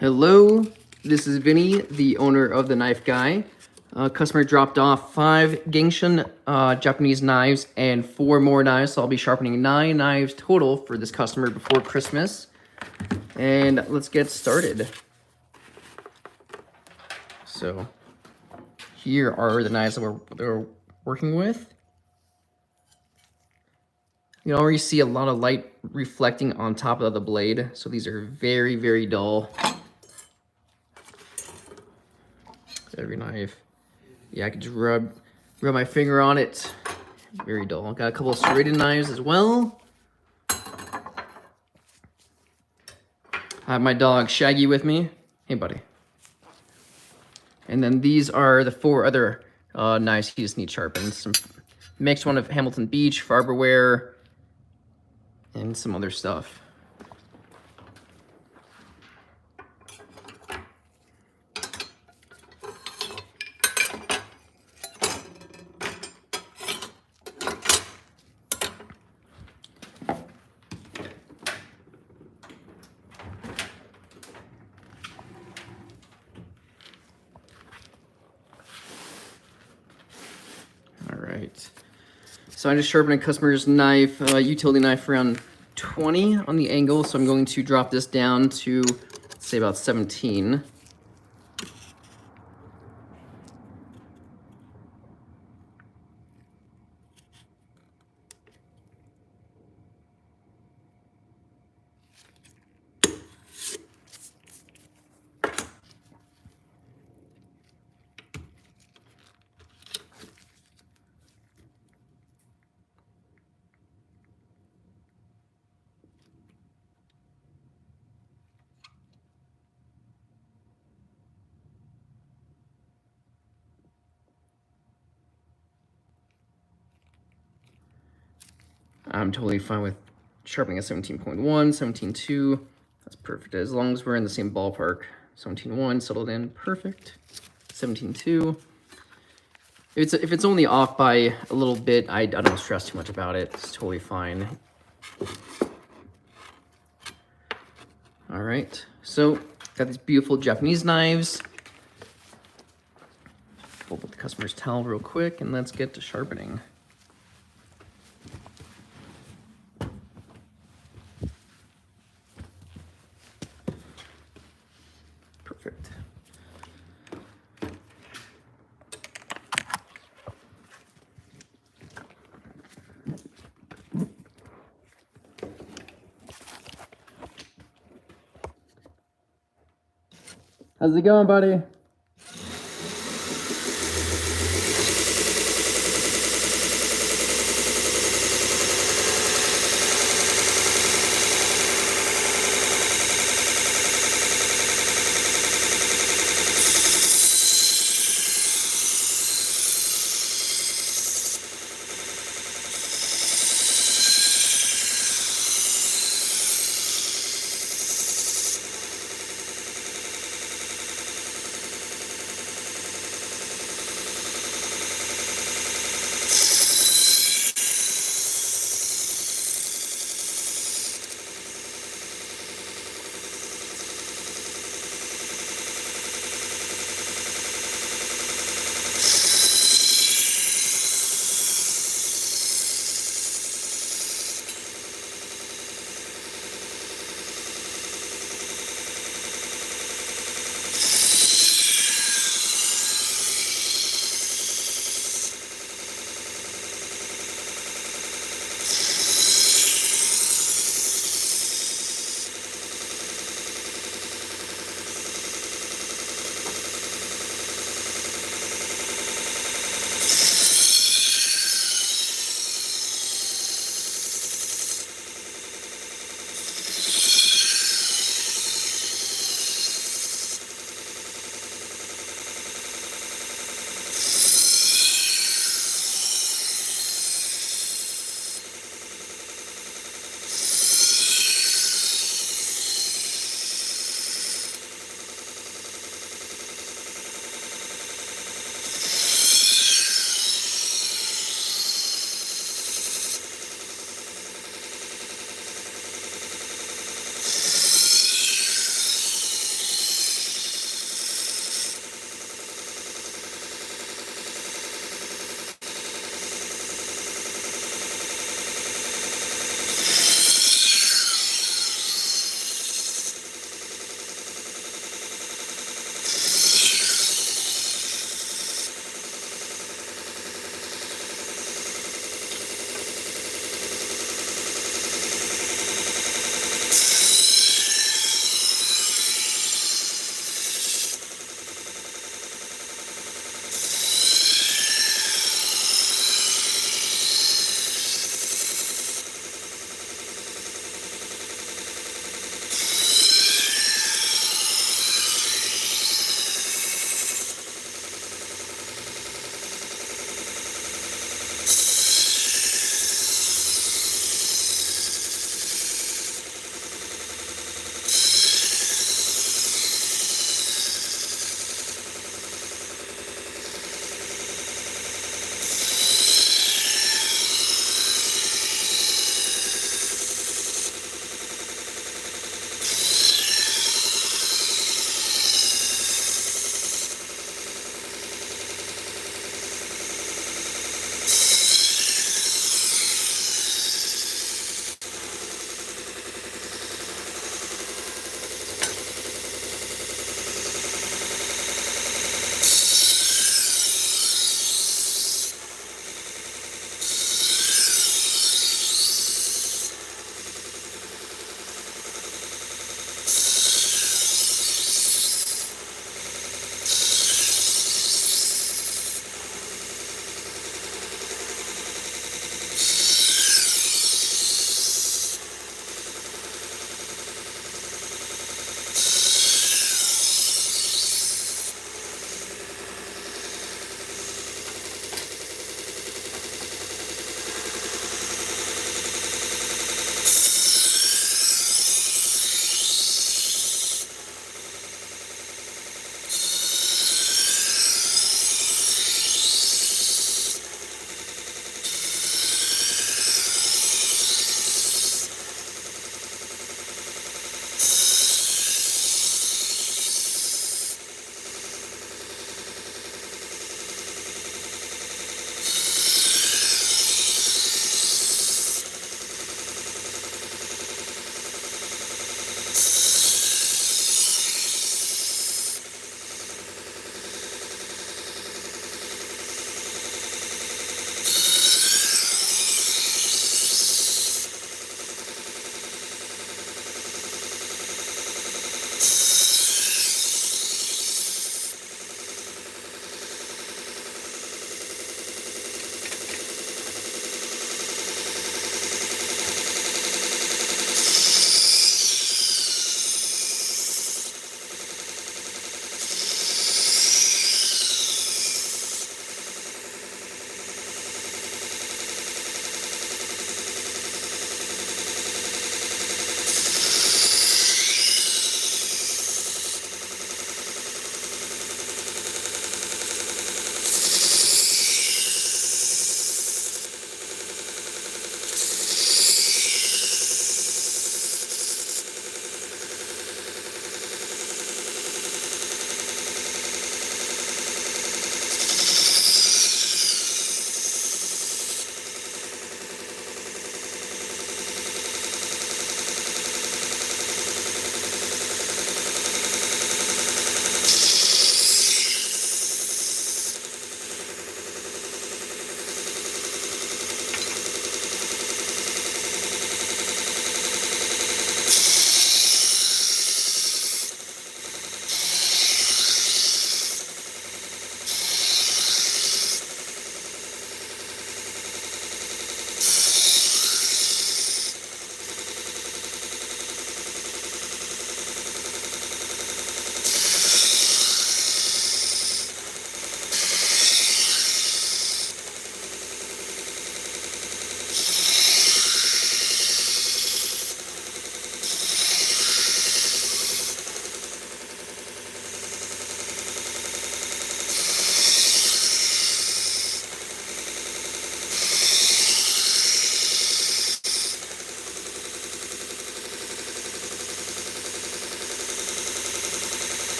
Hello, this is Vinny, the owner of the Knife Guy. Customer dropped off 5 Cangshan Japanese knives and 4 more knives, so I'll be sharpening 9 knives total for this customer before Christmas. And let's get started. So here are the knives that we're working with. You can already see a lot of light reflecting on top of the blade, so these are very, very dull. Every knife. Yeah, I could just rub my finger on it. Very dull. Got a couple of serrated knives as well. I have my dog Shaggy with me. Hey, buddy. And then these are the 4 other knives he just needs sharpened. Some mixed one of Hamilton Beach, Farberware, and some other stuff. Right. So I just sharpened a customer's knife, utility knife, around 20 on the angle. So I'm going to drop this down to, say, about 17. I'm totally fine with sharpening a 17.1, 17.2. That's perfect, as long as we're in the same ballpark. 17.1 settled in, perfect. 17.2. If it's only off by a little bit, I don't stress too much about it. It's totally fine. All right, so got these beautiful Japanese knives. Pull up the customer's towel real quick, and let's get to sharpening. Perfect. How's it going, buddy?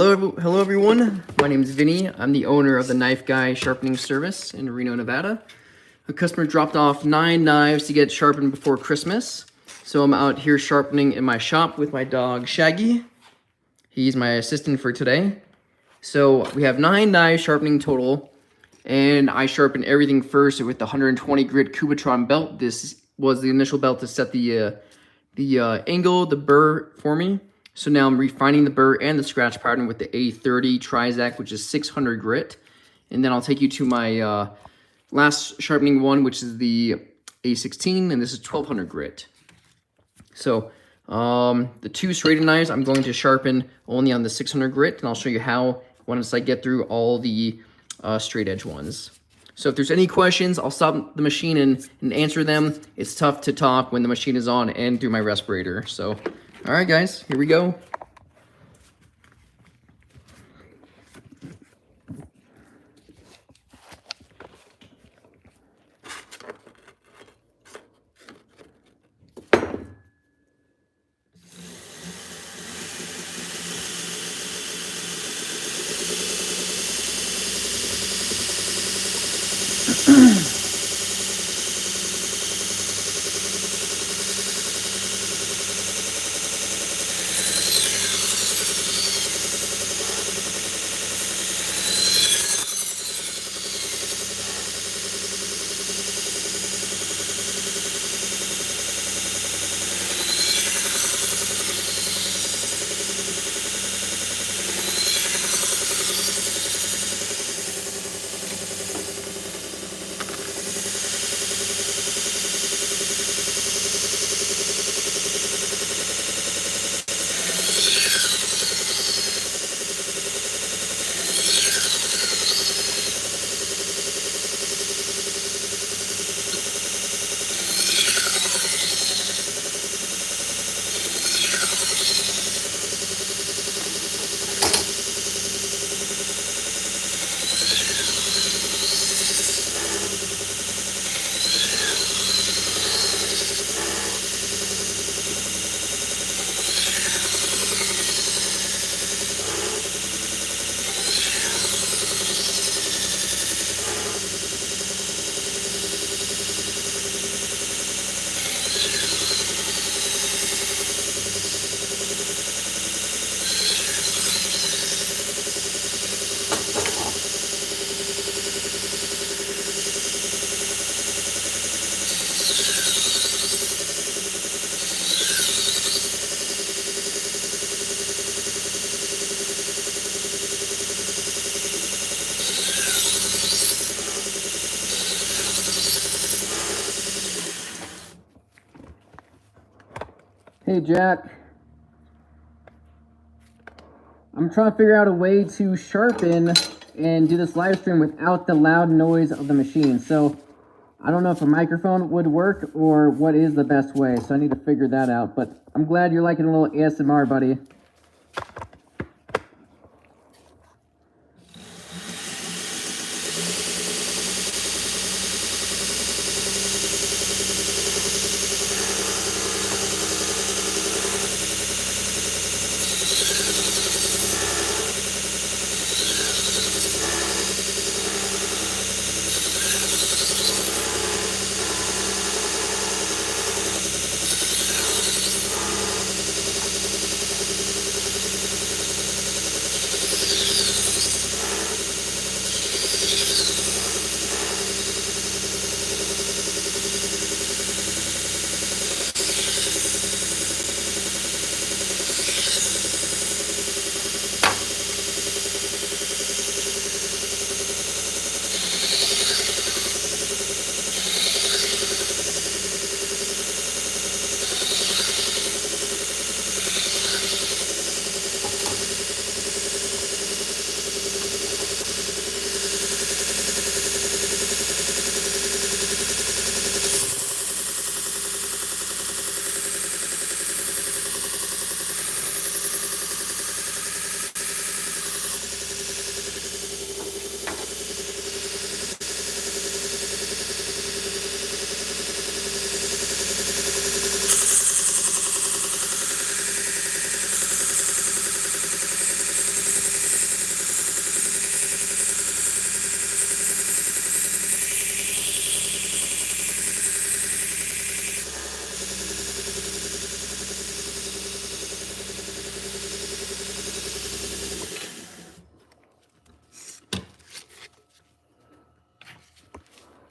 Hello everyone. My name is Vinny. I'm the owner of the Knife Guy Sharpening Service in Reno, Nevada. A customer dropped off 9 knives to get sharpened before Christmas. So I'm out here sharpening in my shop with my dog Shaggy. He's my assistant for today. So we have 9 knives sharpening total, and I sharpened everything first with the 120 grit Kubatron belt. This was the initial belt to set the angle, the burr for me. So now I'm refining the burr and the scratch pattern with the A30 Trizac, which is 600 grit. And then I'll take you to my last sharpening one, which is the A16, and this is 1200 grit. So the 2 straightened knives, I'm going to sharpen only on the 600 grit, and I'll show you how once I get through all the straight edge ones. So if there's any questions, I'll stop the machine and answer them. It's tough to talk when the machine is on and through my respirator. So, all right, guys, here we go. Hey Jack, I'm trying to figure out a way to sharpen and do this live stream without the loud noise of the machine. So I don't know if a microphone would work or what is the best way. So I need to figure that out. But I'm glad you're liking a little ASMR, buddy.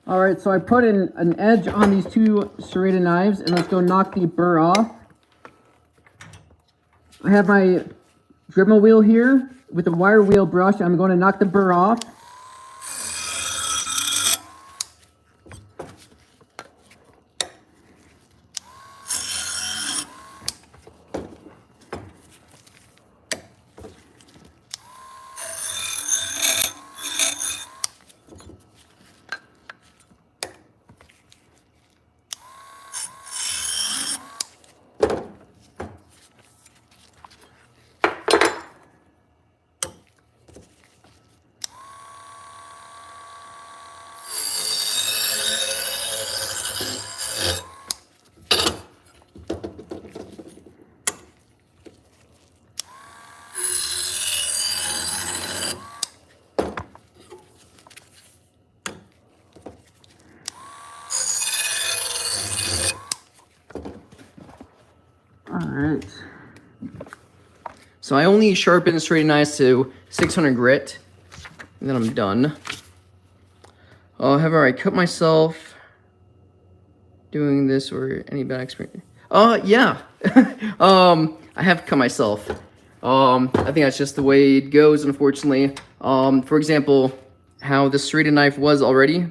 All right, so I put in an edge on these two serrated knives, and let's go knock the burr off. I have my Dremel wheel here with a wire wheel brush. I'm going to knock the burr off. Alright. So I only sharpen straight knives to 600 grit, and then I'm done. However, I cut myself doing this or any bad experience? Yeah. I have cut myself. I think that's just the way it goes, unfortunately. For example, how the serrated knife was already.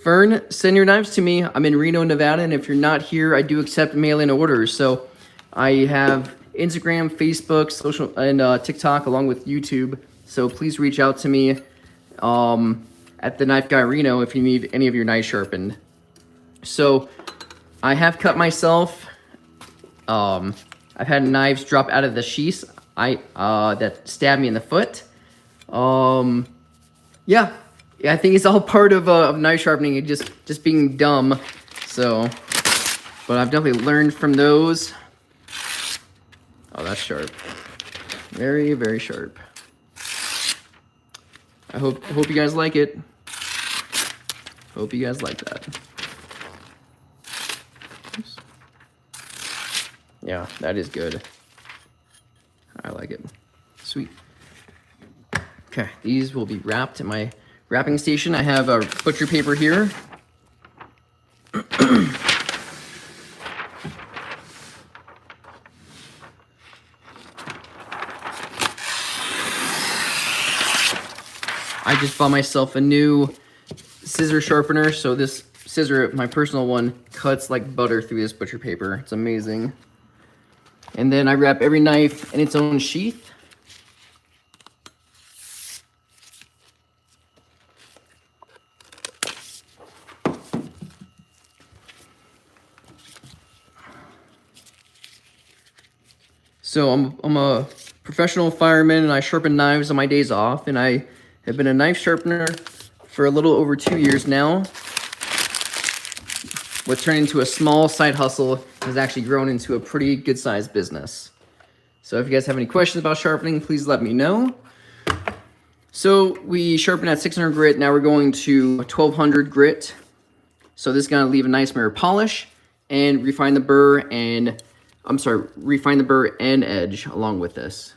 Fern, send your knives to me. I'm in Reno, Nevada, and if you're not here, I do accept mail-in orders. So I have Instagram, Facebook, social, and TikTok, along with YouTube. So please reach out to me at the Knife Guy Reno if you need any of your knives sharpened. So I have cut myself. I've had knives drop out of the sheaths that stabbed me in the foot. Yeah, I think it's all part of knife sharpening and just being dumb. So, but I've definitely learned from those. Oh, that's sharp. Very, very sharp. I hope you guys like it. Hope you guys like that. Oops. Yeah, that is good. I like it. Sweet. Okay, these will be wrapped in my wrapping station. I have a butcher paper here. I just bought myself a new scissor sharpener, so this scissor, my personal one, cuts like butter through this butcher paper. It's amazing. And then I wrap every knife in its own sheath. So I'm a professional fireman and I sharpen knives on my days off, and I have been a knife sharpener for a little over 2 years now. What turned into a small side hustle has actually grown into a pretty good sized business. So if you guys have any questions about sharpening, please let me know. So we sharpen at 600 grit, now we're going to 1200 grit. So this is gonna leave a nice mirror polish and refine the burr and refine the burr and edge along with this.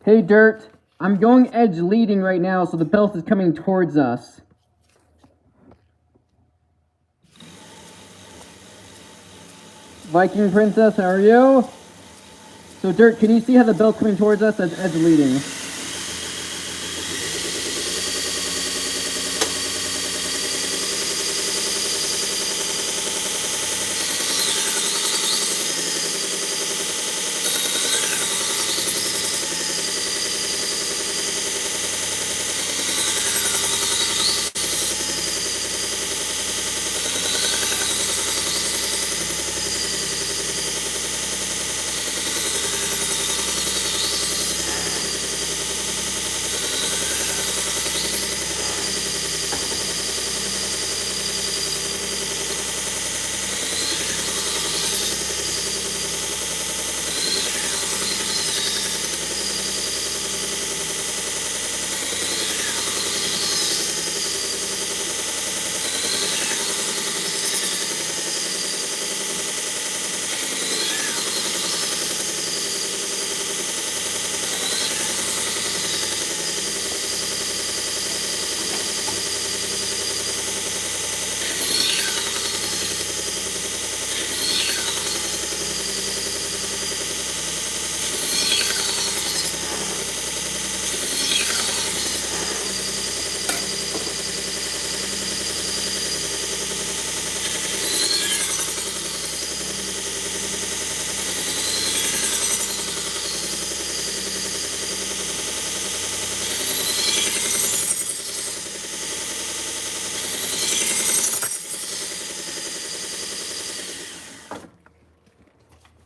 Hey, Dirt. I'm going edge leading right now, so the belt is coming towards us. Viking Princess, how are you? So, Dirt, can you see how the belt's coming towards us? That's edge leading.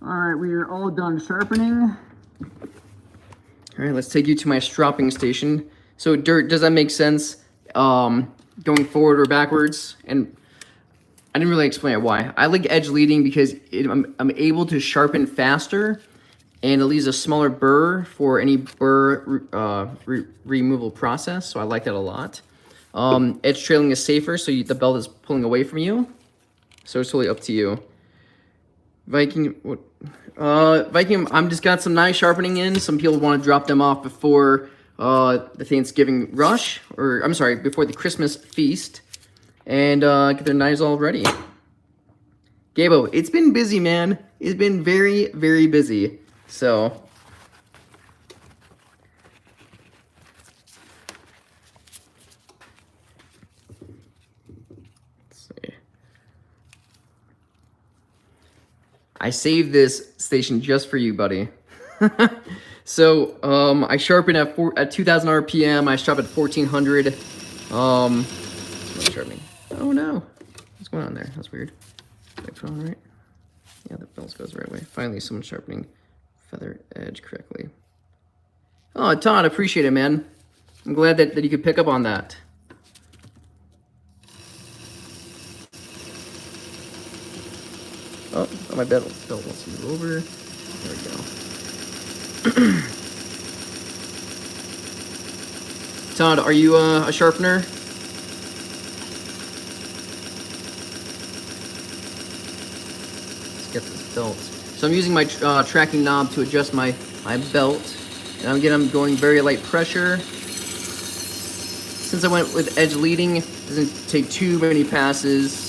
Alright, we are all done sharpening. Alright, let's take you to my stropping station. So, Dirt, does that make sense? Going forward or backwards? And I didn't really explain it why. I like edge leading because I'm able to sharpen faster, and it leaves a smaller burr for any burr removal process, so I like that a lot. Edge trailing is safer, so the belt is pulling away from you. So it's totally up to you. Viking, I'm just got some knife sharpening in. Some people want to drop them off before the Thanksgiving rush, or I'm sorry, before the Christmas feast, and get their knives all ready. Gabo, it's been busy, man. It's been very, very busy. So, let's see. I saved this station just for you, buddy. So, I sharpen at 2,000 RPM. I sharpen at 1,400. Sharpening. Oh no, what's going on there? That's weird. Did I put on right? Yeah, the belt goes the right way. Finally, someone's sharpening feather edge correctly. Oh, Todd, appreciate it, man. I'm glad that you could pick up on that. Oh, my belt wants to move over. There we go. Todd, are you a sharpener? Let's get this belt. So I'm using my tracking knob to adjust my belt. And again, I'm going very light pressure. Since I went with edge leading, it doesn't take too many passes.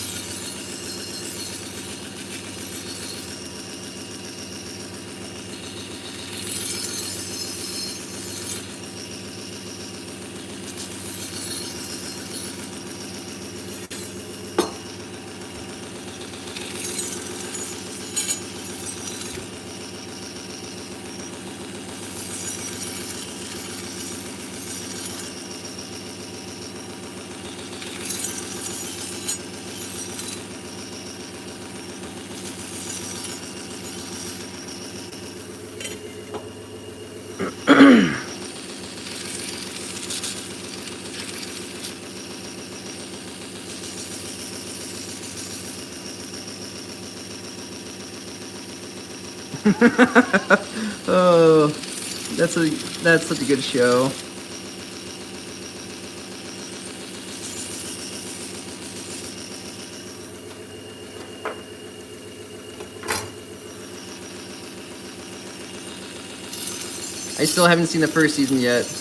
Oh, that's such a good show. I I still haven't seen the first season yet.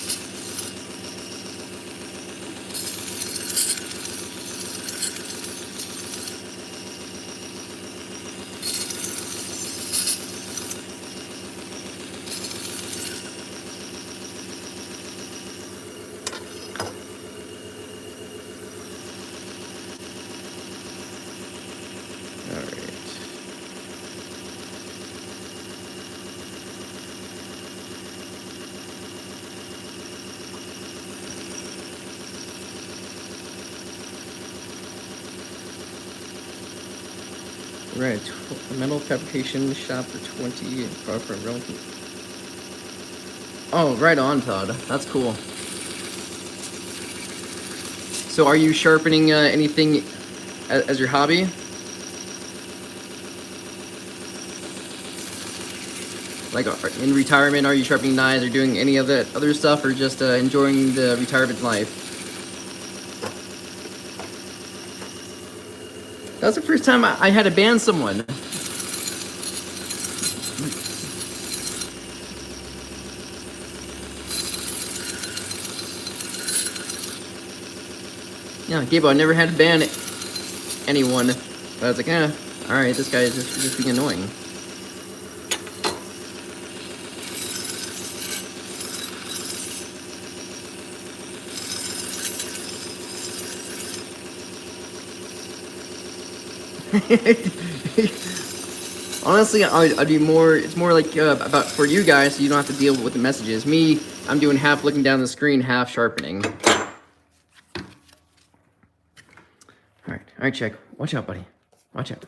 Right, metal fabrication shop for 20. Oh, right on, Todd. That's cool. So, are you sharpening anything as your hobby? Like in retirement, are you sharpening knives or doing any of that other stuff, or just enjoying the retirement life? That was the first time I had to ban someone. Yeah, Gabo, I never had to ban anyone. But I was like, alright, this guy is just being annoying. Honestly, I'd be more. It's more like about for you guys, so you don't have to deal with the messages. Me, I'm doing half looking down the screen, half sharpening. All right, check. Watch out, buddy. Watch out.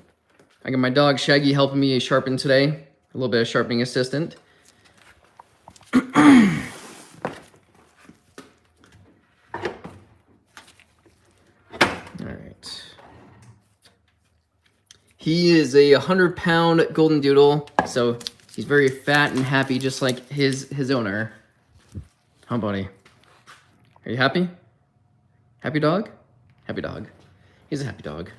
I got my dog Shaggy helping me sharpen today. A little bit of sharpening assistant. He is a 100-pound golden doodle, so he's very fat and happy, just like his owner. Huh, buddy? Are you happy? Happy dog? Happy dog. He's a happy dog.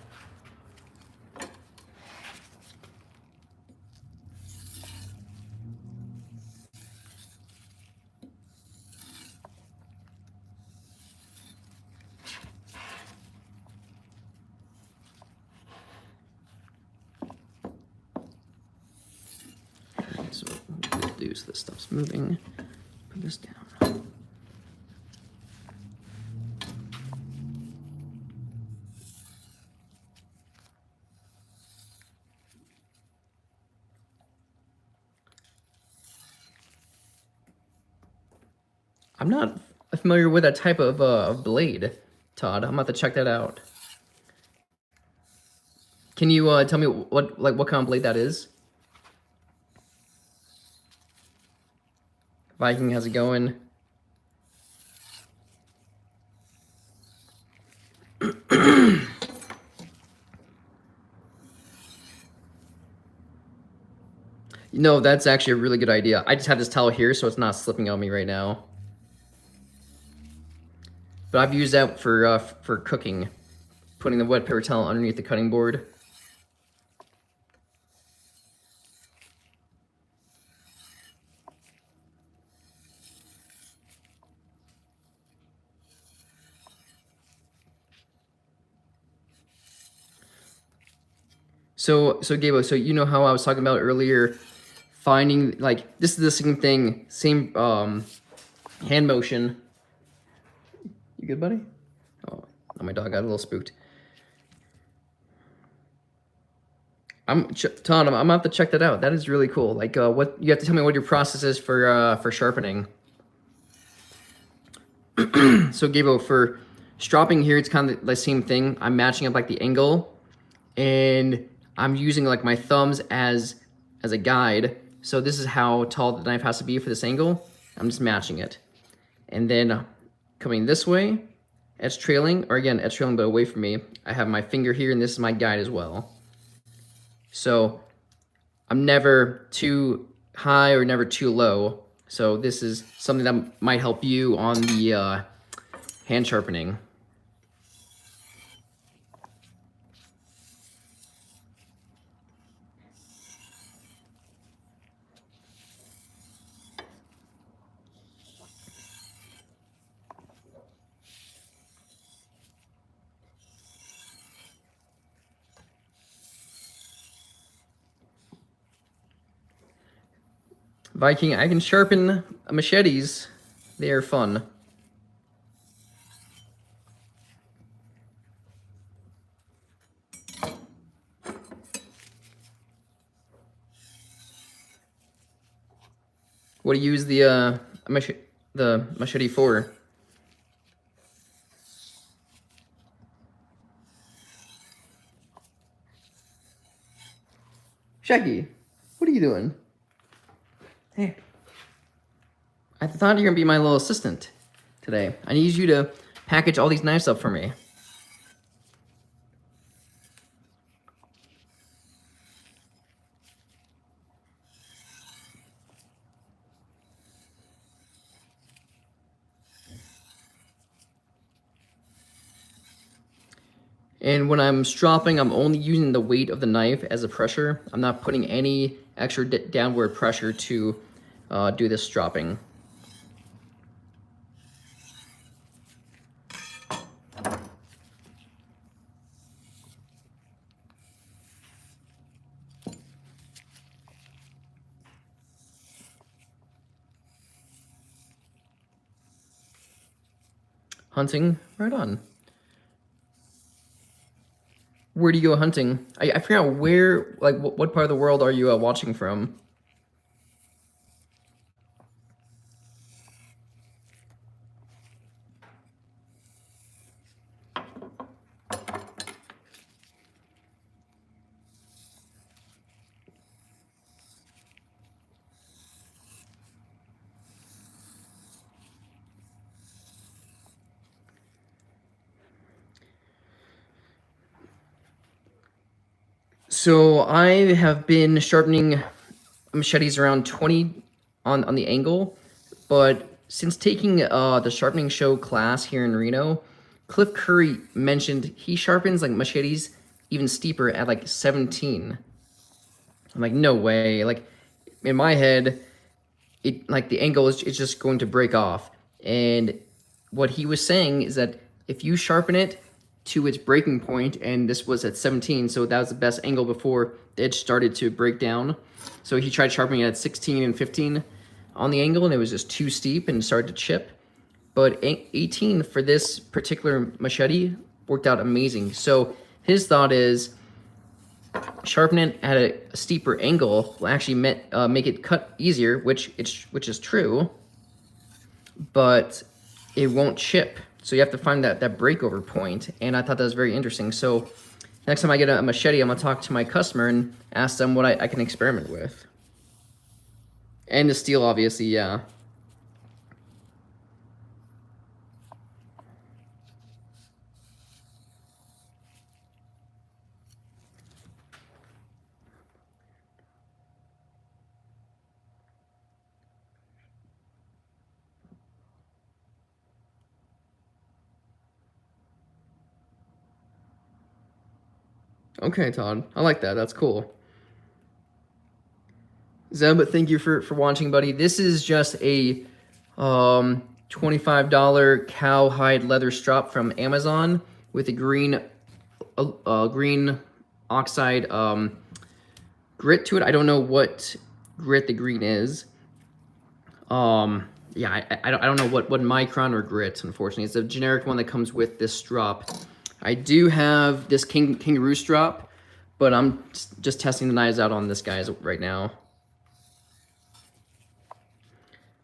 So what we'll do so this stuff's moving. Put this down. I'm not familiar with that type of blade, Todd. I'm about to check that out. Can you tell me what kind of blade that is? Viking, how's it going? No, that's actually a really good idea. I just have this towel here, so it's not slipping on me right now. But I've used that for cooking, putting the wet paper towel underneath the cutting board. So Gabo, so you know how I was talking about earlier, finding, like, this is the same thing, same hand motion. You good, buddy? Oh, my dog got a little spooked. Todd, I'm gonna have to check that out. That is really cool. Like, what you have to tell me what your process is for sharpening. So Gabo, for stropping here, it's kind of the same thing. I'm matching up like the angle, and I'm using like my thumbs as a guide. So this is how tall the knife has to be for this angle. I'm just matching it. And then coming this way, edge trailing, or again, edge trailing but away from me. I have my finger here, and this is my guide as well. So I'm never too high or never too low. So this is something that might help you on the hand sharpening. Viking, I can sharpen machetes. They are fun. What do you use the machete for? Shaggy, what are you doing? Hey. I thought you were gonna be my little assistant today. I need you to package all these knives up for me. And when I'm stropping, I'm only using the weight of the knife as a pressure. I'm not putting any extra downward pressure to do this stropping. Hunting, right on. Where do you go hunting? I forgot where, like, what part of the world are you watching from? So I have been sharpening machetes around 20 on the angle, but since taking the sharpening show class here in Reno, Cliff Curry mentioned he sharpens like machetes even steeper at like 17. I'm like, no way. Like in my head, it like the angle is it's just going to break off. And what he was saying is that if you sharpen it to its breaking point, and this was at 17, so that was the best angle before the edge started to break down. So he tried sharpening it at 16 and 15 on the angle, and it was just too steep and started to chip. But 18 for this particular machete worked out amazing. So his thought is sharpen it at a steeper angle will actually make it cut easier, which is true, but it won't chip. So you have to find that breakover point, and I thought that was very interesting. So next time I get a machete, I'm gonna talk to my customer and ask them what I can experiment with. And the steel, obviously, yeah. Okay, Todd. I like that. That's cool. Zeb, thank you for watching, buddy. This is just a $25 cowhide leather strap from Amazon with a green oxide grit to it. I don't know what grit the green is. Yeah, I don't know what micron or grit, unfortunately. It's a generic one that comes with this strap. I do have this kangaroo strap, but I'm just testing the knives out on this guy right now.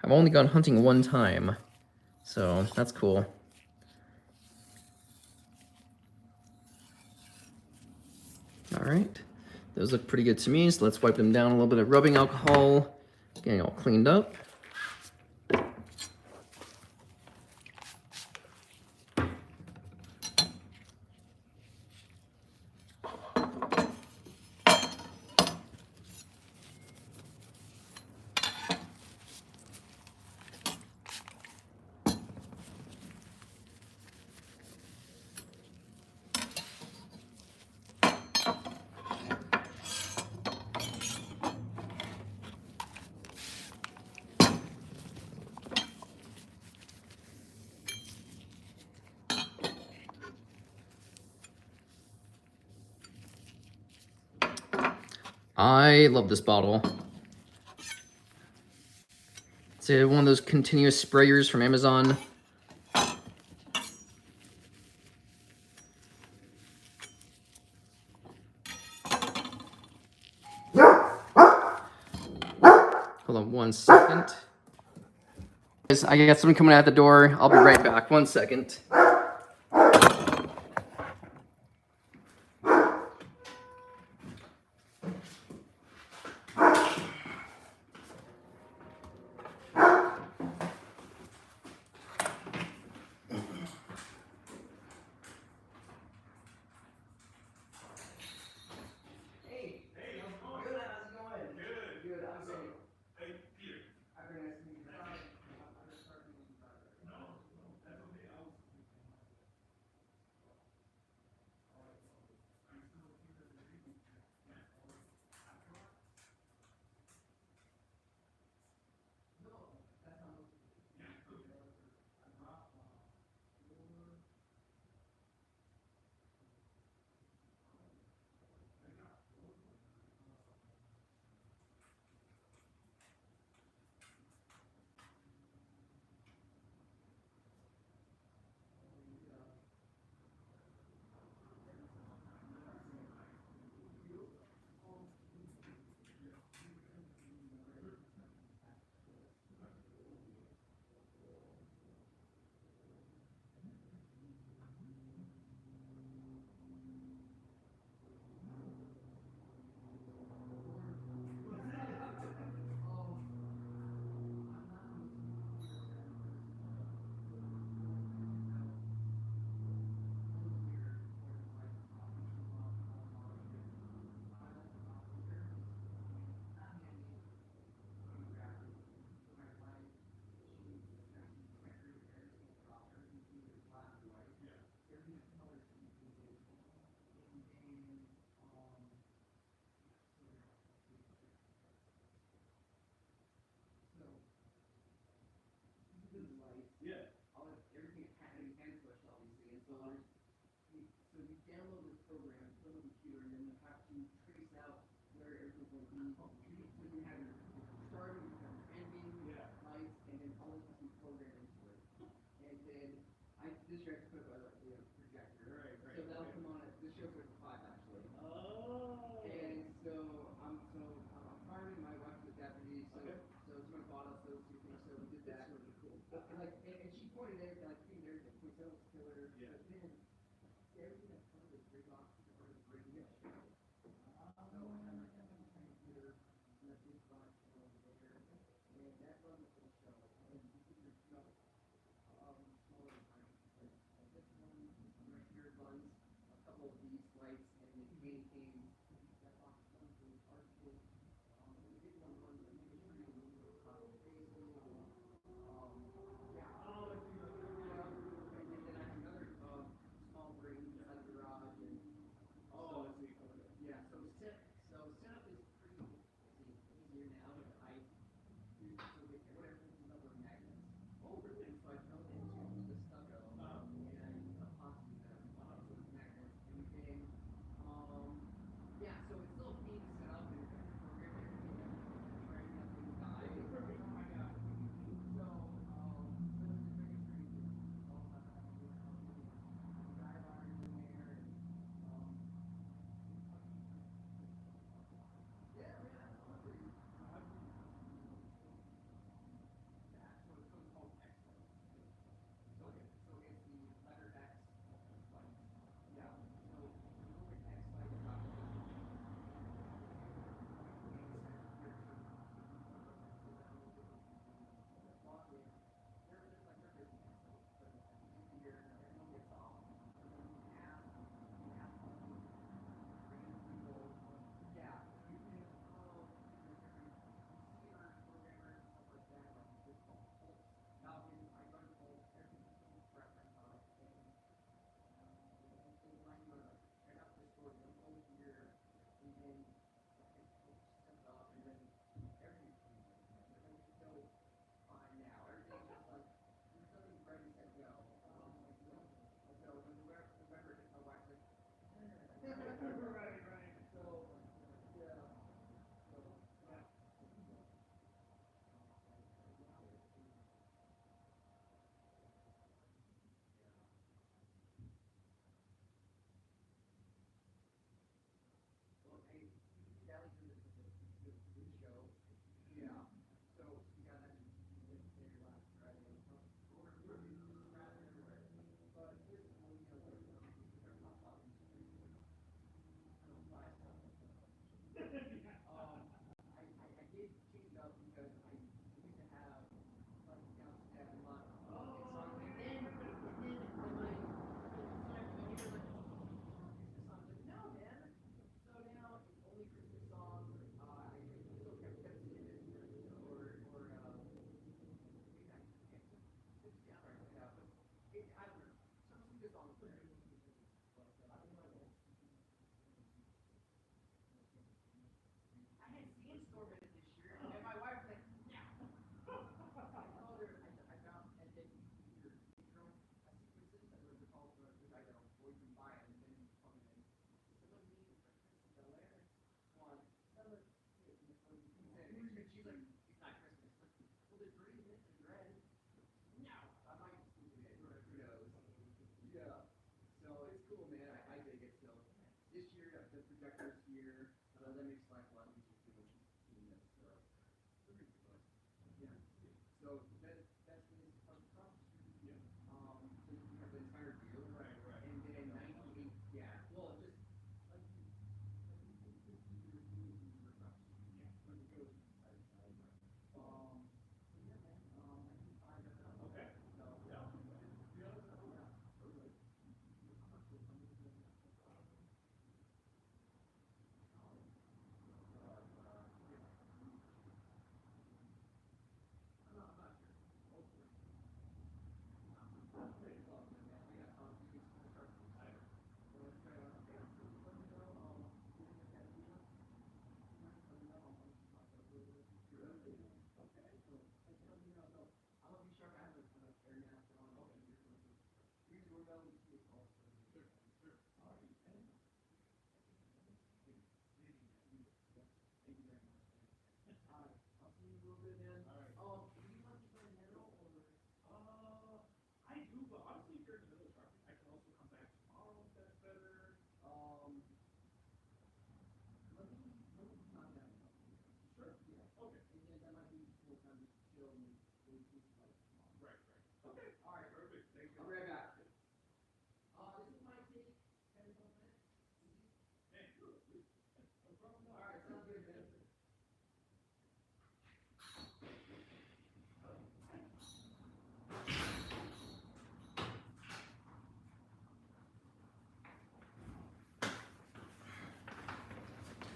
I've only gone hunting one time, so that's cool. All right, those look pretty good to me, so let's wipe them down a little bit of rubbing alcohol, getting all cleaned up. I love this bottle. It's one of those continuous sprayers from Amazon. Hold on 1 second. I got someone coming out the door. I'll be right back. 1 second.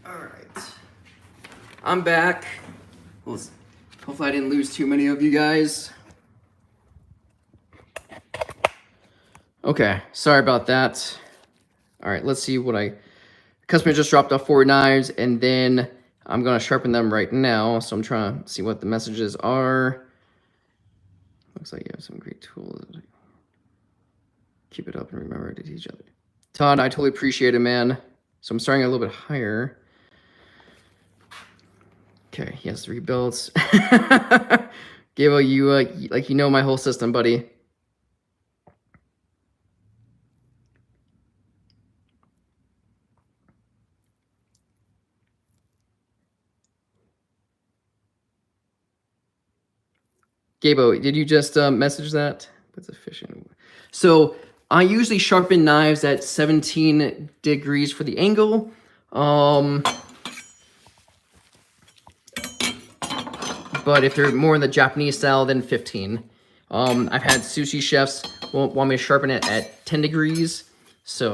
All right, I'm back. Well, hopefully I didn't lose too many of you guys. Okay, sorry about that. All right, let's see what customer just dropped off 4 knives, and then I'm gonna sharpen them right now. So I'm trying to see what the messages are. Looks like you have some great tools. Keep it up and remember to teach other. Todd, I totally appreciate it, man. So I'm starting a little bit higher. Okay, he has 3 belts. Gabo, you know my whole system, buddy. Gabo, did you just message that? What's efficient? So I usually sharpen knives at 17 degrees for the angle. But if they're more in the Japanese style, then 15. I've had sushi chefs want me to sharpen it at 10 degrees. So,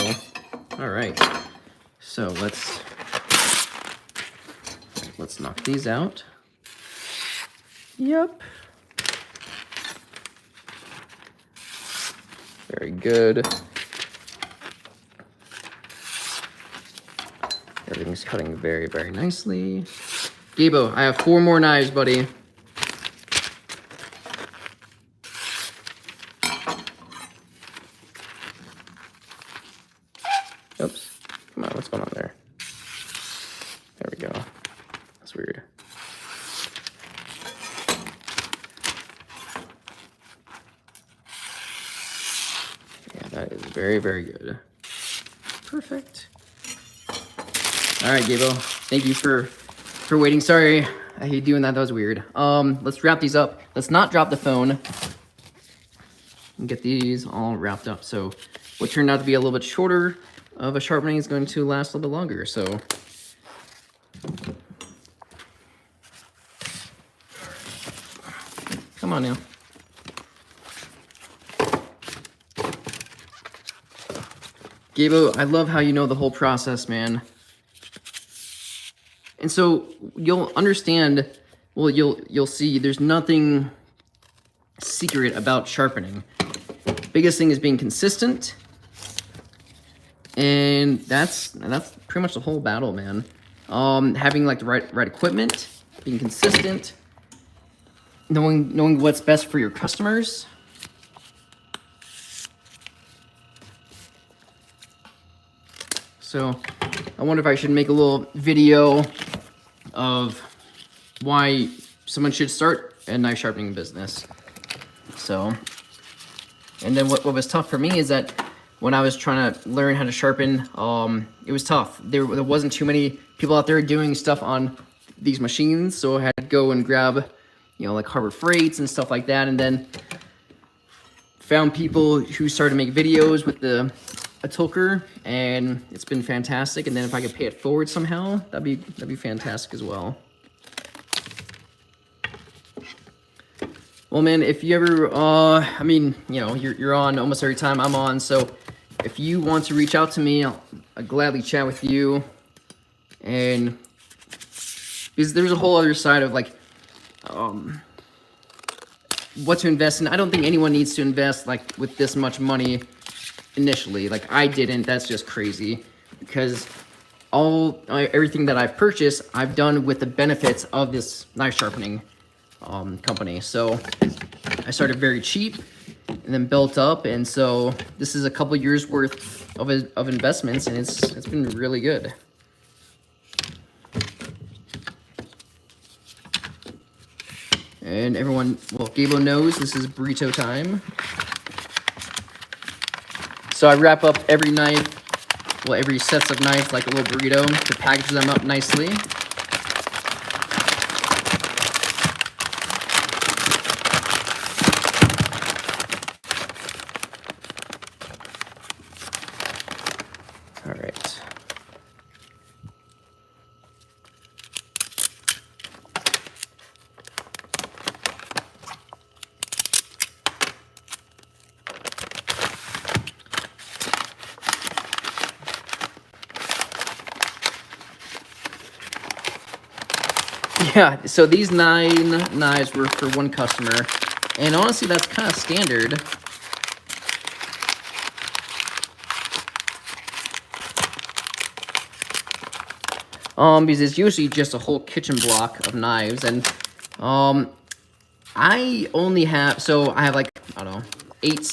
all right. So let's knock these out. Yep. Very good. Everything's cutting very, very nicely. Gabo, I have 4 more knives, buddy. Oops. Come on, what's going on there? There we go. That's weird. Yeah, that is very, very good. Perfect. All right, Gabo. Thank you for waiting. Sorry, I hate doing that. That was weird. Let's wrap these up. Let's not drop the phone. And get these all wrapped up. So what turned out to be a little bit shorter of a sharpening is going to last a little bit longer. So come on now. Gabo, I love how you know the whole process, man. And so you'll understand, well, you'll see there's nothing secret about sharpening. Biggest thing is being consistent. And that's pretty much the whole battle, man. Having like the right equipment, being consistent, knowing what's best for your customers. So I wonder if I should make a little video of why someone should start a knife sharpening business. So, and then what was tough for me is that when I was trying to learn how to sharpen, it was tough. There wasn't too many people out there doing stuff on these machines, so I had to go and grab, like Harbor Freights and stuff like that, and then found people who started to make videos with a Tilker, and it's been fantastic. And then if I could pay it forward somehow, that'd be fantastic as well. Well, man, if you ever, you're on almost every time I'm on, so if you want to reach out to me, I'll gladly chat with you. And because there's a whole other side of like, what to invest in. I don't think anyone needs to invest like with this much money initially. Like I didn't. That's just crazy, because everything that I've purchased, I've done with the benefits of this knife sharpening company. So I started very cheap and then built up, and so this is a couple years worth of investments, and it's been really good. And everyone, well, Gabo knows this is burrito time. So I wrap up every knife, well, every sets of knives like a little burrito to package them up nicely. Yeah, so these 9 knives were for one customer, and honestly, that's kind of standard. Because it's usually just a whole kitchen block of knives, and I only have, so I have like, I don't know, eight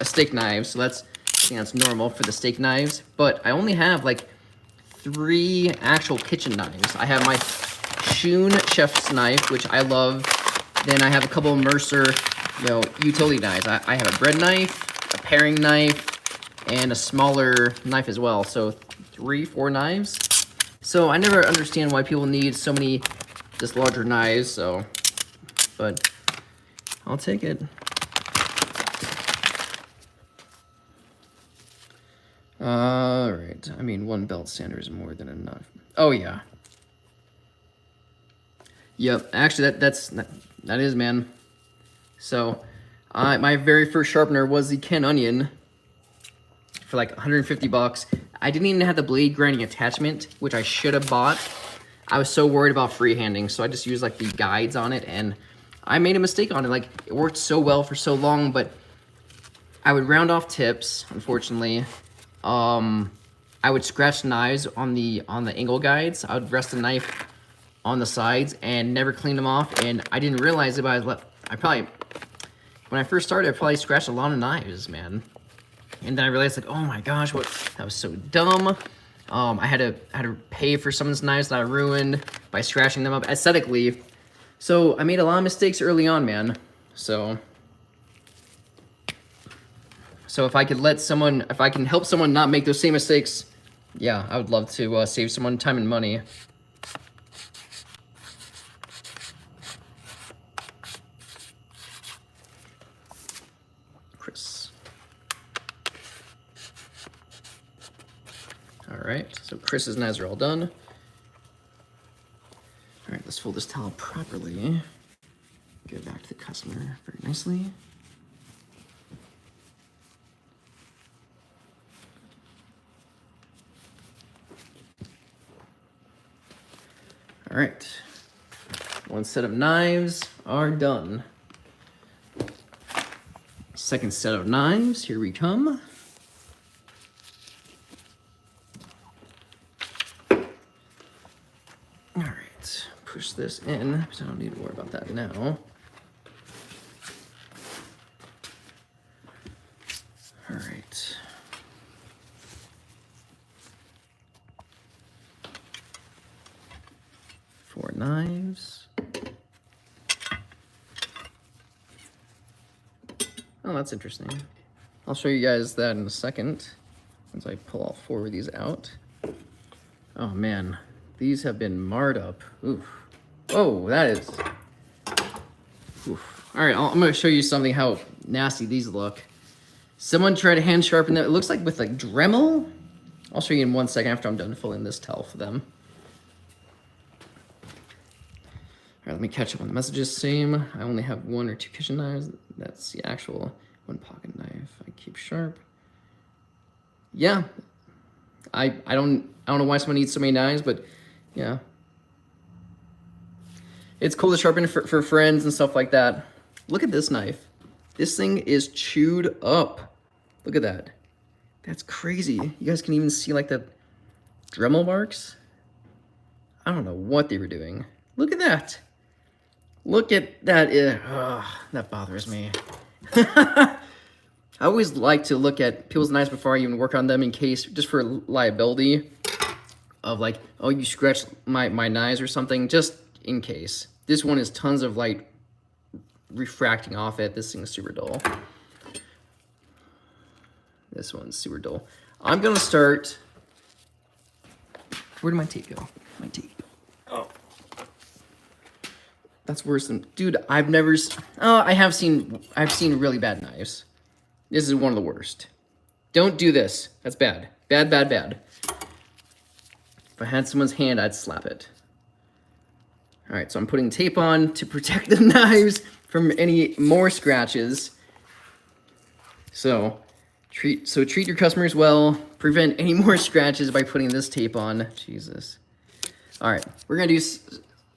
steak knives, so that's, I think that's normal for the steak knives, but I only have like 3 actual kitchen knives. I have my Shun chef's knife, which I love. Then I have a couple of Mercer, utility knives. I have a bread knife, a paring knife, and a smaller knife as well. So 3-4 knives. So I never understand why people need so many just larger knives. So, but I'll take it. All right. I mean, 1 belt sander is more than enough. Oh yeah. Yep. Actually, that is, man. So, my very first sharpener was the Ken Onion for like 150 bucks. I didn't even have the blade grinding attachment, which I should have bought. I was so worried about freehanding, so I just used like the guides on it, and I made a mistake on it. Like, it worked so well for so long, but I would round off tips, unfortunately. I would scratch knives on the angle guides. I would rest the knife on the sides and never clean them off, and I didn't realize it, but when I first started, I probably scratched a lot of knives, man. And then I realized, like, oh my gosh, that was so dumb. I had to pay for some of these knives that I ruined by scratching them up aesthetically. So I made a lot of mistakes early on, man. So if I can help someone not make those same mistakes, yeah, I would love to save someone time and money. Chris. All right, so Chris's knives are all done. All right, let's fold this towel properly. Give it back to the customer very nicely. All right, 1 set of knives are done. Second set of knives, here we come. All right, push this in, because I don't need to worry about that now. All right. Four knives. Oh, that's interesting. I'll show you guys that in a second once I pull all 4 of these out. Oh man, these have been marred up. Oof. Oh, that is. Oof. All right, I'm gonna show you something how nasty these look. Someone tried to hand sharpen them. It looks like with a Dremel. I'll show you in 1 second after I'm done filling this towel for them. All right, let me catch up on the messages. Same. I only have 1 or 2 kitchen knives. That's the actual 1 pocket knife. I keep sharp. Yeah. I don't know why someone needs so many knives, but yeah. It's cool to sharpen for friends and stuff like that. Look at this knife. This thing is chewed up. Look at that. That's crazy. You guys can even see like the Dremel marks. I don't know what they were doing. Look at that. Look at that. That bothers me. I always like to look at people's knives before I even work on them in case, just for liability of like, oh, you scratched my knives or something, just in case. This one is tons of light refracting off it. This thing is super dull. This one's super dull. I'm gonna start. Where did my tape go? My tape. Oh. That's worse than, dude, I've seen really bad knives. This is one of the worst. Don't do this. That's bad. Bad, bad, bad. If I had someone's hand, I'd slap it. All right, so I'm putting tape on to protect the knives from any more scratches. So treat your customers well. Prevent any more scratches by putting this tape on. Jesus. All right, we're gonna do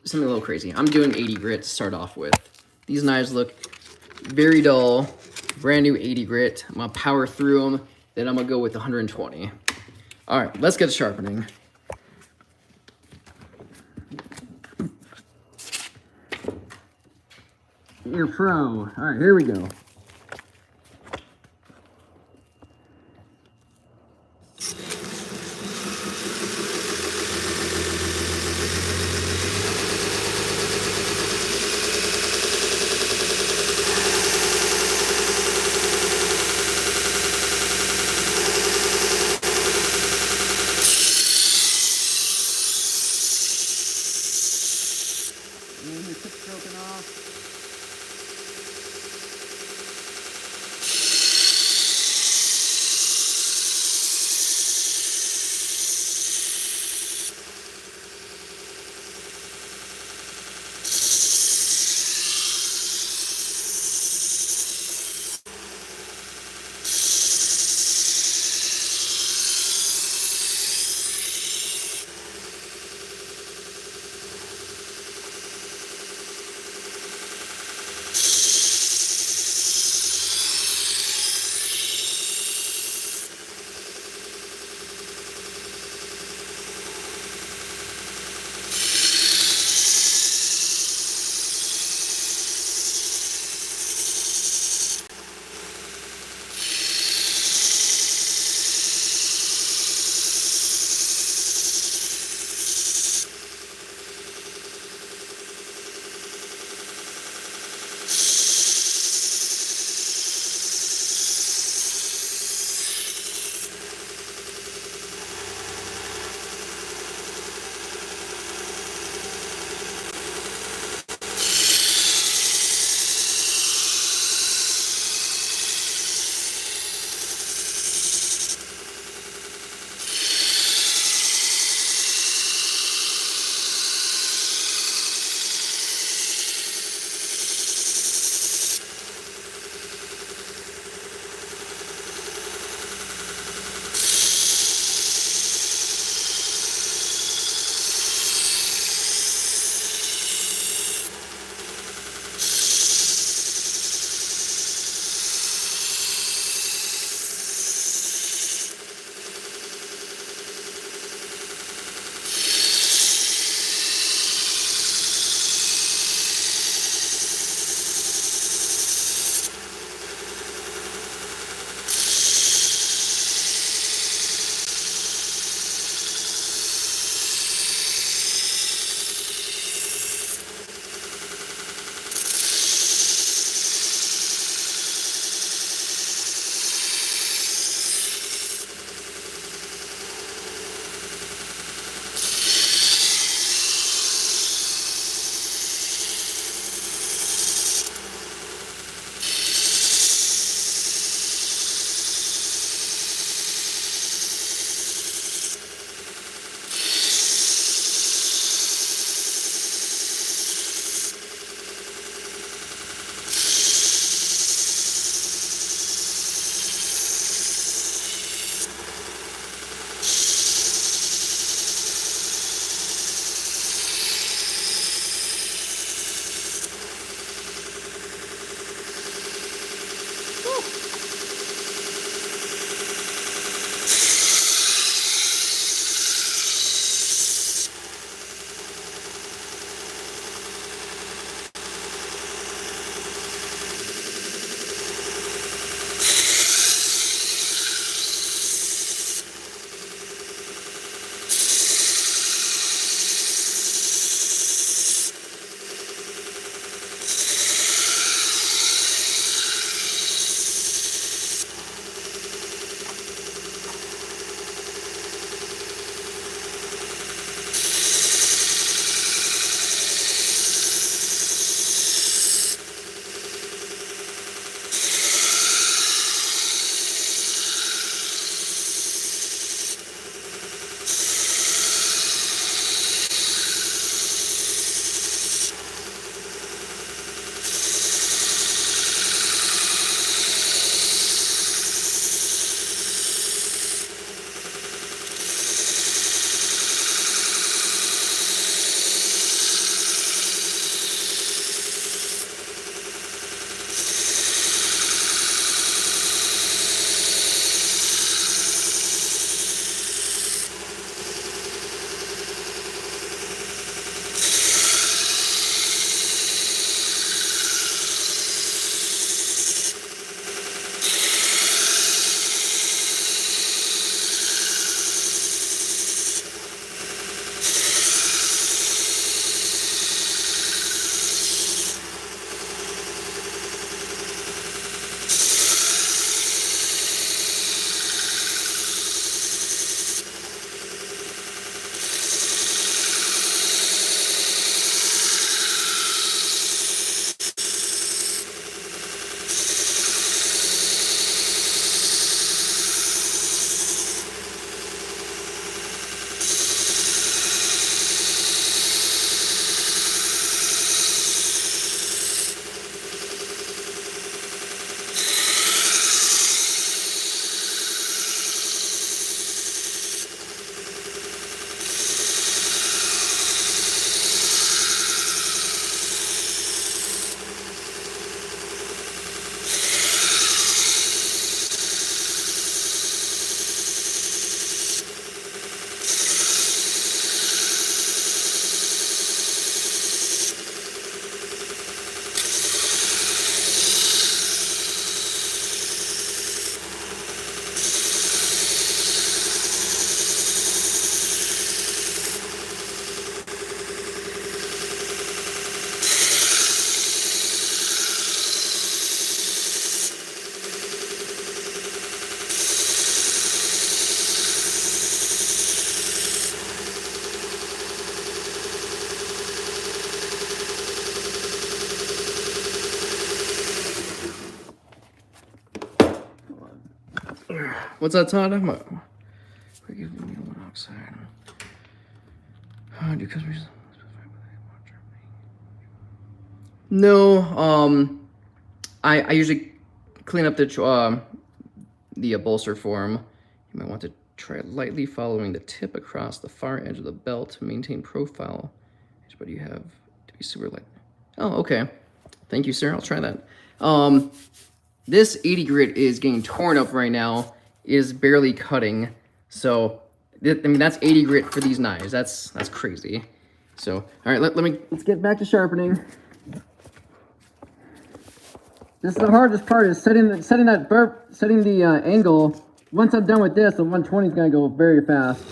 something a little crazy. I'm doing 80 grit to start off with. These knives look very dull. Brand new 80 grit. I'm gonna power through them. Then I'm gonna go with 120. All right, let's get sharpening. You're pro. All right, here we go. What's that, Todd? Monoxide. Do customers... No, I usually clean up the bolster form. You might want to try lightly following the tip across the far edge of the belt to maintain profile. But you have to be super light. Oh, okay. Thank you, sir. I'll try that. This 80 grit is getting torn up right now. It is barely cutting. So, I mean, that's 80 grit for these knives. That's crazy. So, all right, let's get back to sharpening. This is the hardest part, is setting the angle. Once I'm done with this, the 120 is gonna go very fast.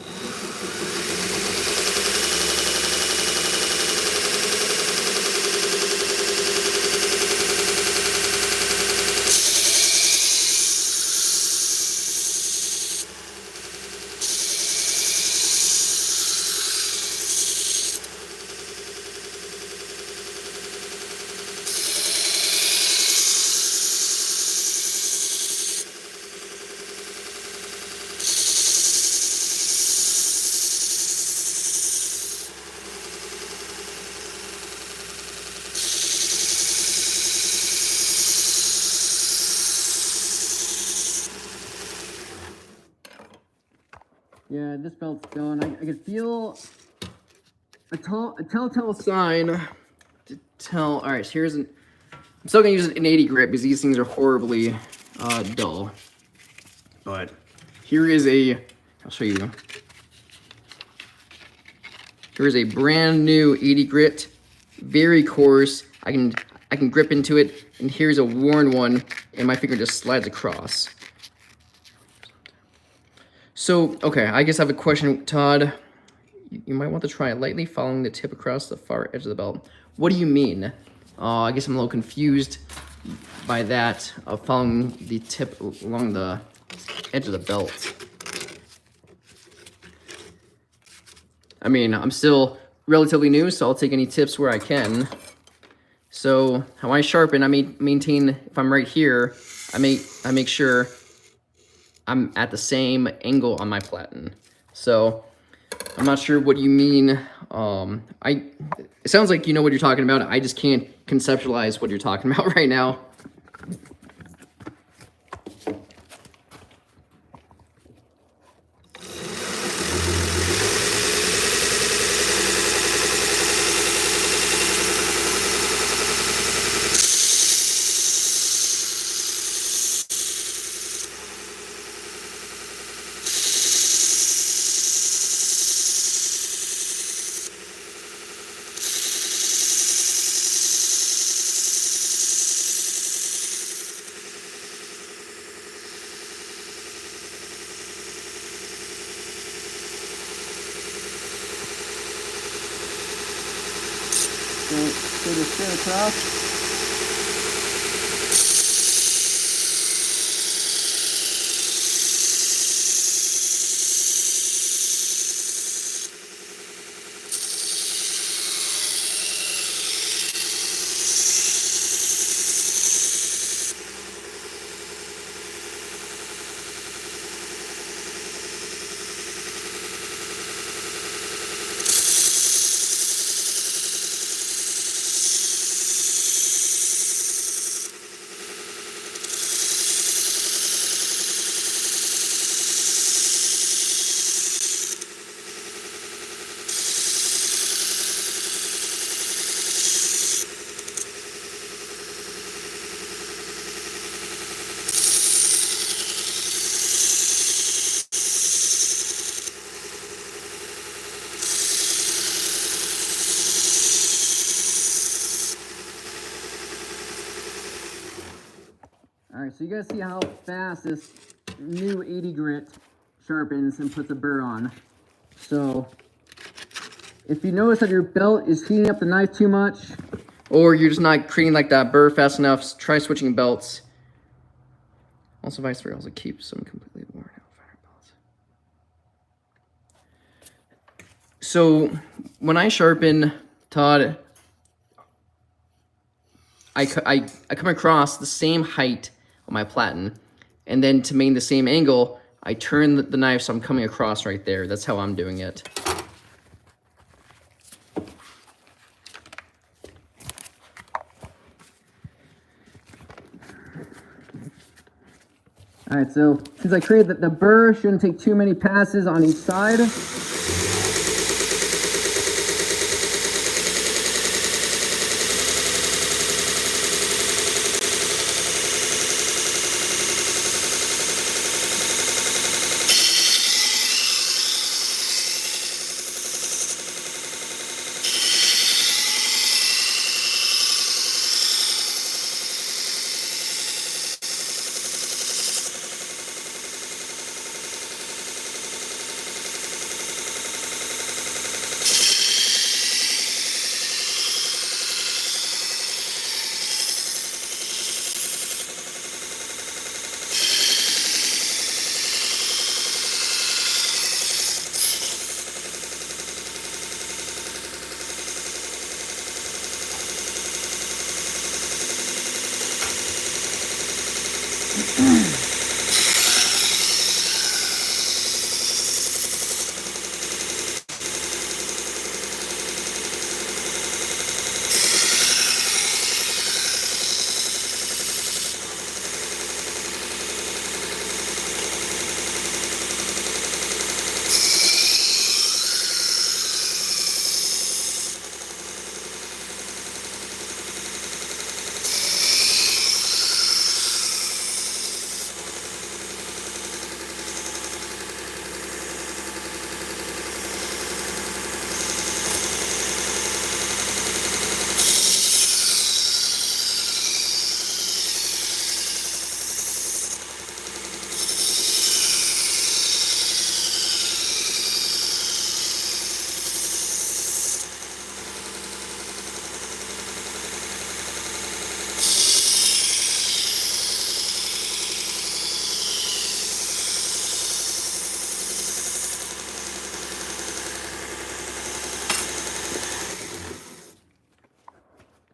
Yeah, this belt's done. I can feel a telltale sign to tell. All right, so here's I'm still gonna use an 80 grit because these things are horribly dull. But here is I'll show you. Here is a brand new 80 grit, very coarse. I can grip into it, and here's a worn one, and my finger just slides across. So, okay, I guess I have a question, Todd. You might want to try lightly following the tip across the far edge of the belt. What do you mean? I guess I'm a little confused by that, of following the tip along the edge of the belt. I mean, I'm still relatively new, so I'll take any tips where I can. So, how I sharpen, I maintain, if I'm right here, I make sure I'm at the same angle on my platen. So, I'm not sure what you mean. It sounds like you know what you're talking about. I just can't conceptualize what you're talking about right now. So just straight across. Alright, so you guys see how fast this new 80 grit sharpens and puts a burr on. So, if you notice that your belt is heating up the knife too much, or you're just not creating like that burr fast enough, try switching belts. Also vice versa, also keep some completely worn out fire belts. So, when I sharpen, Todd, I come across the same height on my platen, and then to maintain the same angle, I turn the knife so I'm coming across right there. That's how I'm doing it. All right, so since I created the burr, shouldn't take too many passes on each side.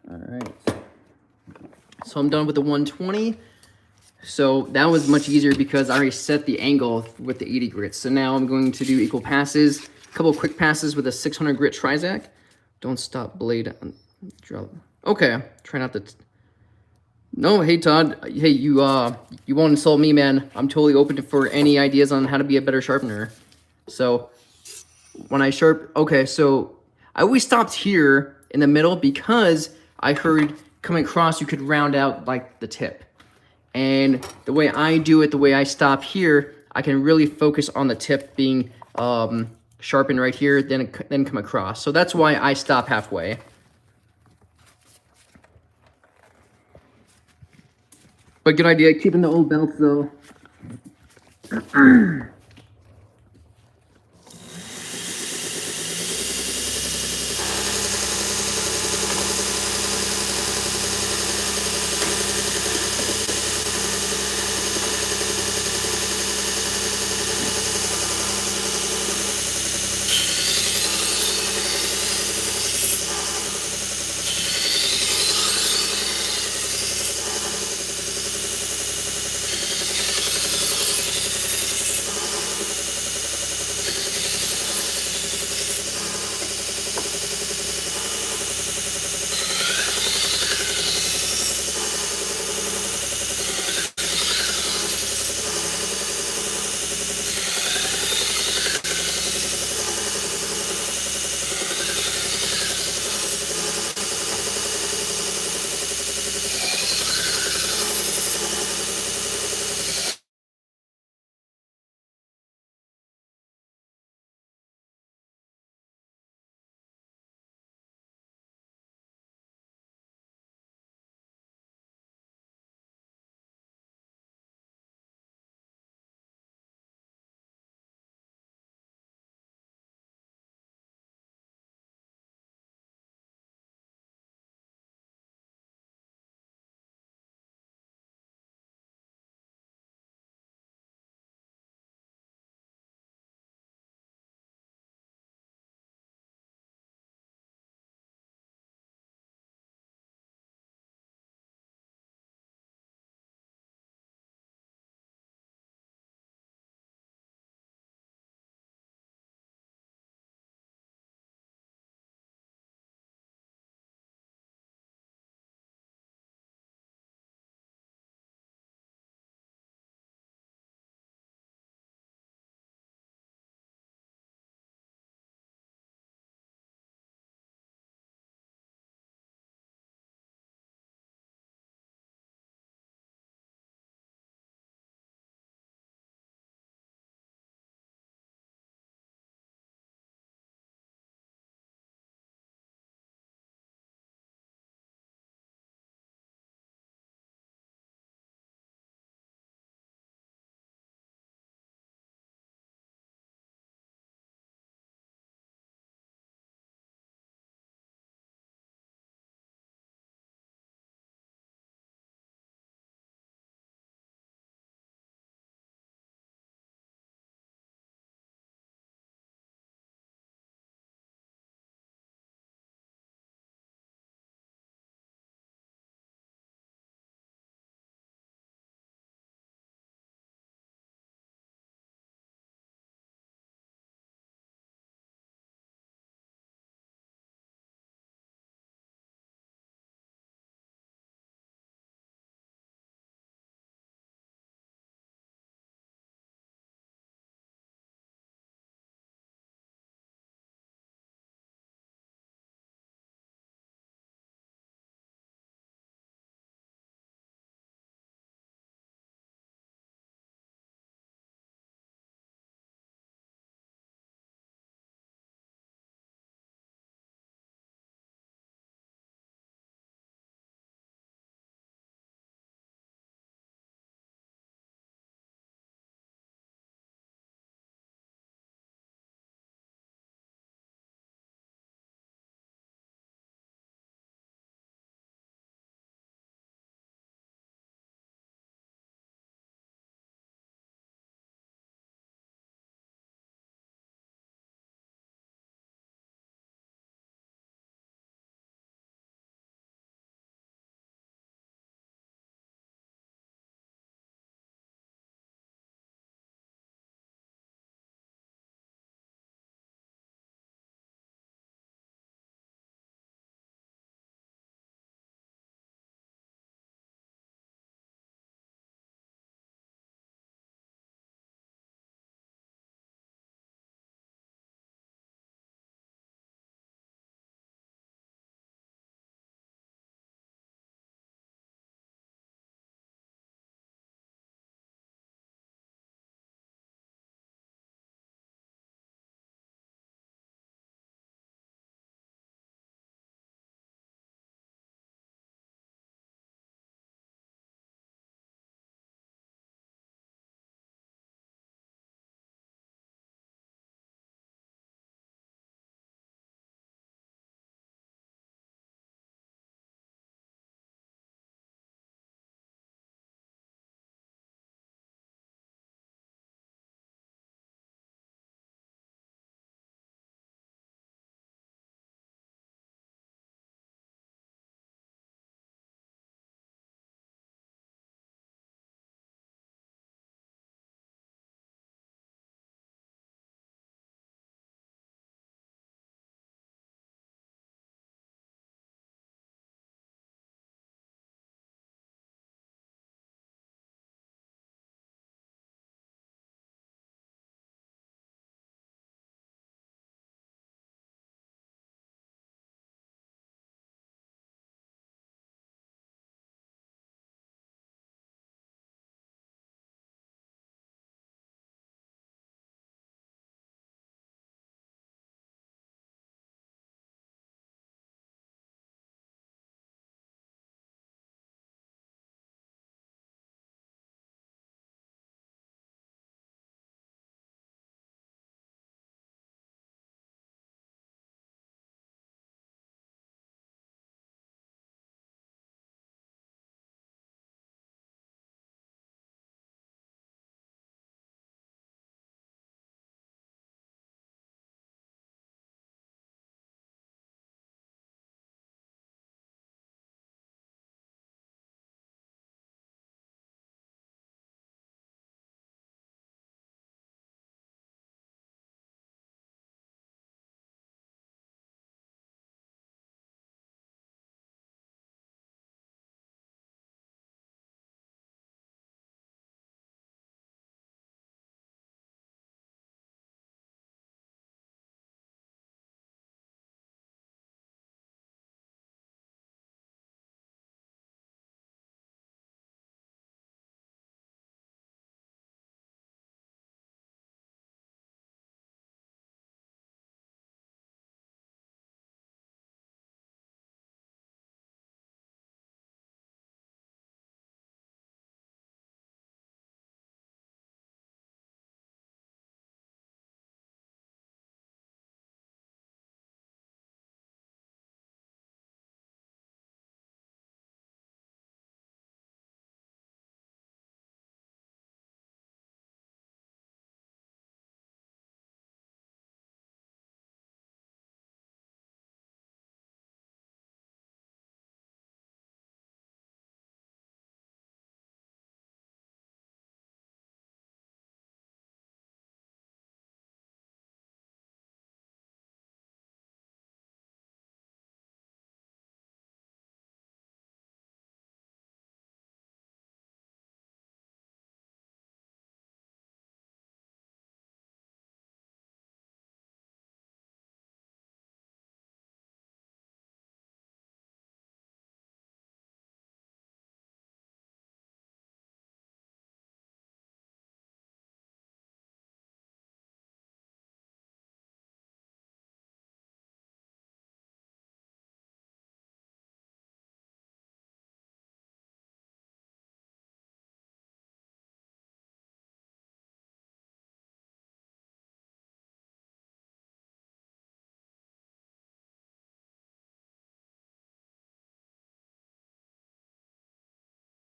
All right. So I'm done with the 120. So that was much easier because I already set the angle with the 80 grit. So now I'm going to do equal passes, a couple of quick passes with a 600 grit Trizac. Don't stop blade. Drop. Okay, try not to. No, hey Todd. Hey, you won't insult me, man. I'm totally open for any ideas on how to be a better sharpener. So when I okay, so I always stopped here in the middle because I heard coming across you could round out like the tip. And the way I do it, the way I stop here, I can really focus on the tip being sharpened right here, then come across. So that's why I stop halfway. But good idea, keeping the old belts though.